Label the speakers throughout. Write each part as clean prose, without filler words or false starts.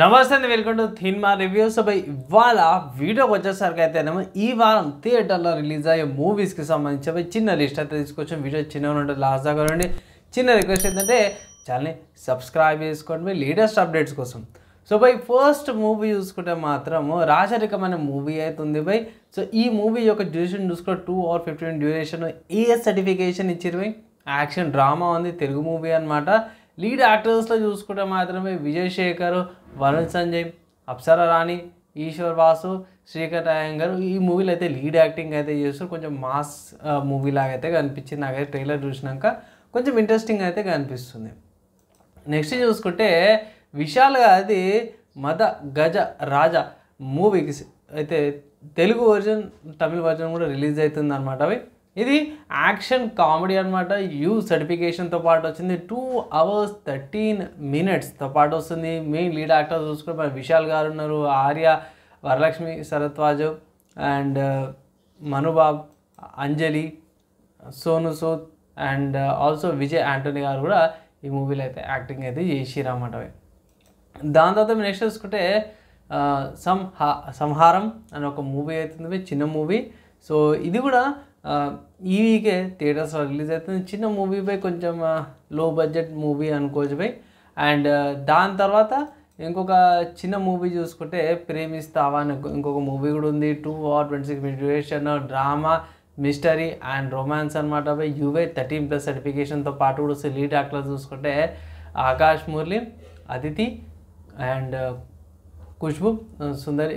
Speaker 1: నమస్తే అండి, welcome to cinema reviews. ఇవాళ వీడియోకి వచ్చేసరికి అయితేనేమో ఈ వారం థియేటర్లో రిలీజ్ అయ్యే మూవీస్కి సంబంధించి చిన్న లిస్ట్ అయితే తీసుకొచ్చాం. వీడియో చిన్నగా ఉంటుంది, లాస్ట్ దాకా రండి. చిన్న రిక్వెస్ట్ ఏంటంటే ఛానల్ని సబ్స్క్రైబ్ చేసుకోండి లేటెస్ట్ అప్డేట్స్ కోసం. సో ఫస్ట్ మూవీ చూసుకుంటే మాత్రము రాజరికం అనే మూవీ అవుతుంది సో ఈ మూవీ యొక్క డ్యూరేషన్ చూసుకుంటే 2 hours 15 డ్యూరేషన్, ఏఎస్ సర్టిఫికేషన్ ఇచ్చారు యాక్షన్ డ్రామా ఉంది, తెలుగు మూవీ అనమాట. లీడ్ యాక్టర్స్లో చూసుకుంటే మాత్రమే విజయ్ శేఖర్, వరుణ్ సంజయ్, అప్సరా రాణి, ఈశ్వర్ వాసు, శ్రీకర్ అయ్యంగారు ఈ మూవీలో అయితే లీడ్ యాక్టింగ్ అయితే చేస్తారు. కొంచెం మాస్ మూవీ లాగా అయితే కనిపించింది నాకైతే ట్రైలర్ చూసినాక. కొంచెం ఇంట్రెస్టింగ్ అయితే కనిపిస్తుంది. నెక్స్ట్ చూసుకుంటే విశాల్గా అది మద గజ రాజా మూవీకి అయితే తెలుగు వర్జన్, తమిళ వర్జన్ కూడా రిలీజ్ అవుతుంది అనమాట. ఇది యాక్షన్ కామెడీ అనమాట. యూ సర్టిఫికేషన్తో పాటు వచ్చింది. 2 hours 13 minutesతో పాటు వస్తుంది. మెయిన్ లీడ్ యాక్టర్ చూసుకుంటే మరి విశాల్ గారు ఉన్నారు, Arya, Varalakshmi Sharadwaj and Manubab, Anjali, Sonu Sood and also Vijay Antony garu కూడా ఈ మూవీలో అయితే యాక్టింగ్ అయితే చేసిరన్నమాట. దాని తర్వాత నెక్స్ట్ చూసుకుంటే సంహారం అని ఒక మూవీ అవుతుంది, చిన్న మూవీ. సో ఇది కూడా ఈ వీకే థియేటర్స్లో రిలీజ్ అవుతుంది. చిన్న మూవీ కొంచెం లో బడ్జెట్ మూవీ అనుకోవచ్చు అండ్ దాని తర్వాత ఇంకొక చిన్న మూవీ చూసుకుంటే ప్రేమిస్తావా అని ఇంకొక మూవీ కూడా ఉంది. 2 hours 26 minutes duration, drama, mystery and romance అనమాట. యూవే 13+ సర్టిఫికేషన్తో పాటు కూడా వస్తుంది. లీడ్ యాక్టర్స్ చూసుకుంటే ఆకాష్ మురళి, అదితి అండ్ ఖుష్బు సుందరి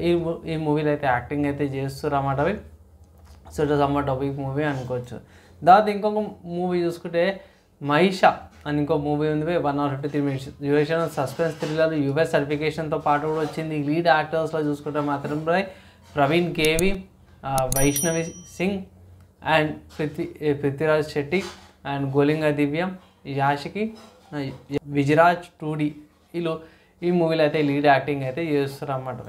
Speaker 1: ఈ మూవీలో అయితే యాక్టింగ్ అయితే చేస్తారు అన్నమాట. సో ఇట్ సమ్మ టాపిక్ మూవీ అనుకోవచ్చు. దాని ఇంకొక మూవీ చూసుకుంటే మహిషా అని ఇంకో మూవీ ఉంది. 1 hours 53 minutes duration, suspense thriller, US సర్టిఫికేషన్తో పాటు కూడా వచ్చింది. లీడ్ యాక్టర్స్లో చూసుకుంటే మాత్రం Praveen KV, Vaishnavi Singh and Prithviraj Shetty and Golinga Divya, యాషికి, విజరాజ్ 2D వీళ్ళు ఈ మూవీలో అయితే లీడ్ యాక్టింగ్ అయితే చేస్తారు అన్నమాట.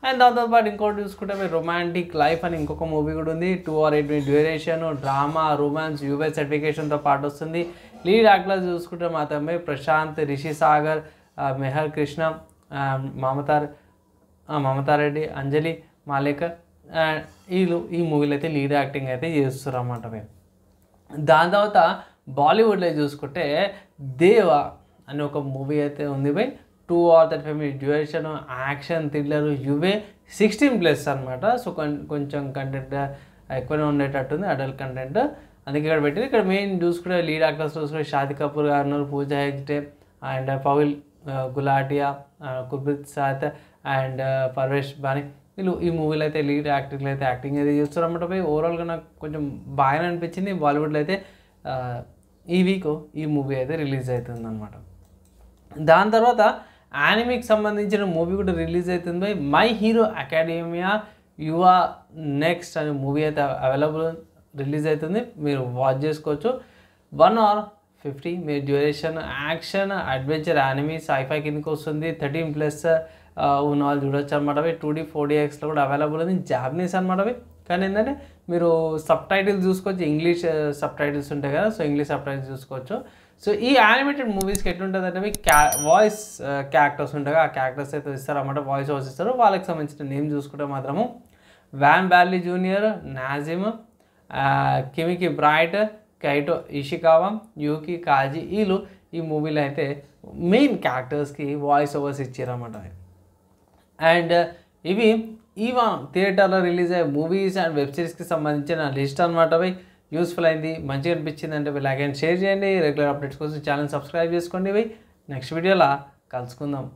Speaker 1: అండ్ దాంతోపాటు ఇంకోటి చూసుకుంటే రొమాంటిక్ లైఫ్ అని ఇంకొక మూవీ కూడా ఉంది. 2 hours 8 minutes duration, drama, romance, US సర్టిఫికేషన్తో పాటు వస్తుంది. లీడ్ యాక్టర్స్ చూసుకుంటే మాత్రమే ప్రశాంత్, రిషి సాగర్, మెహర్ కృష్ణ, మమతారెడ్డి, అంజలి, మాలిక వీళ్ళు ఈ మూవీలో అయితే లీడ్ యాక్టింగ్ అయితే చేస్తారు అన్నమాట. దాని తర్వాత బాలీవుడ్లో చూసుకుంటే దేవ అని ఒక మూవీ అయితే ఉంది 2 hours 35 minutes duration, action thriller, UA 16+ అనమాట. సో కొంచెం కంటెంట్ ఎక్కువనే ఉండేటట్టుంది, అడల్ట్ కంటెంట్, అందుకే ఇక్కడ పెట్టింది. ఇక్కడ మెయిన్ చూసుకుంటే లీడ్ యాక్టర్స్ చూసుకుంటే షాది కపూర్ గారు ఉన్నారు, పూజా హెగ్డే అండ్ పవిల్ గులాటియా, కుల్ప్రీత్ సాత్ అండ్ పర్వేష్ బాని వీళ్ళు ఈ మూవీలో అయితే లీడ్ యాక్టింగ్లో అయితే యాక్టింగ్ అయితే చేస్తారు అన్నమాట. ఓవరాల్గా నాకు కొంచెం బాగానే అనిపించింది. బాలీవుడ్లో అయితే ఈ వీక్ ఈ మూవీ అయితే రిలీజ్ అవుతుంది అనమాట. దాని తర్వాత యానిమేకి సంబంధించిన మూవీ కూడా రిలీజ్ అవుతుంది. My Hero Academia You're Next అనే మూవీ అయితే అవైలబుల్ రిలీజ్ అవుతుంది, మీరు వాచ్ చేసుకోవచ్చు. 1 hours 50 minutes duration, action adventure anime sci fi కిందకి వస్తుంది. 13+ ఉన్న వాళ్ళు చూడొచ్చు అనమాట. 2D 4DXలో కూడా అవైలబుల్ ఉంది. జాపనీస్ అనమాట. కానీ ఏంటంటే మీరు సబ్ టైటిల్స్ చూసుకోవచ్చు, ఇంగ్లీష్ సబ్ టైటిల్స్ ఉంటాయి కదా, సో ఇంగ్లీష్ సబ్ టైటిల్స్ చూసుకోవచ్చు. సో ఈ యానిమేటెడ్ మూవీస్కి ఎట్లుంటుంది అంటే వాయిస్ క్యారెక్టర్స్ ఉంటాయి, ఆ క్యారెక్టర్స్ అయితే ఇస్తారు అన్నమాట, వాయిస్ ఓవర్స్ ఇస్తారు. వాళ్ళకి సంబంధించిన నేమ్ చూసుకుంటే మాత్రము Van Badley Junior, Nazim, Kimiki Bright, Kaito Ishikawa, Yuki Kaji వీళ్ళు ఈ మూవీలో అయితే మెయిన్ క్యారెక్టర్స్కి వాయిస్ ఓవర్స్ ఇచ్చారన్నమాట. అండ్ ఇవి ఈ థియేటర్లో రిలీజ్ అయ్యే మూవీస్ అండ్ వెబ్ సిరీస్కి సంబంధించిన లిస్ట్ అనమాట. యూస్ఫుల్ అయింది, మంచిగా అనిపించింది అంటే లైక్ అండ్ షేర్ చేయండి. రెగ్యులర్ అప్డేట్స్ కోసం ఛానల్ సబ్స్క్రైబ్ చేసుకోండి. నెక్స్ట్ వీడియోలో కలుసుకుందాం.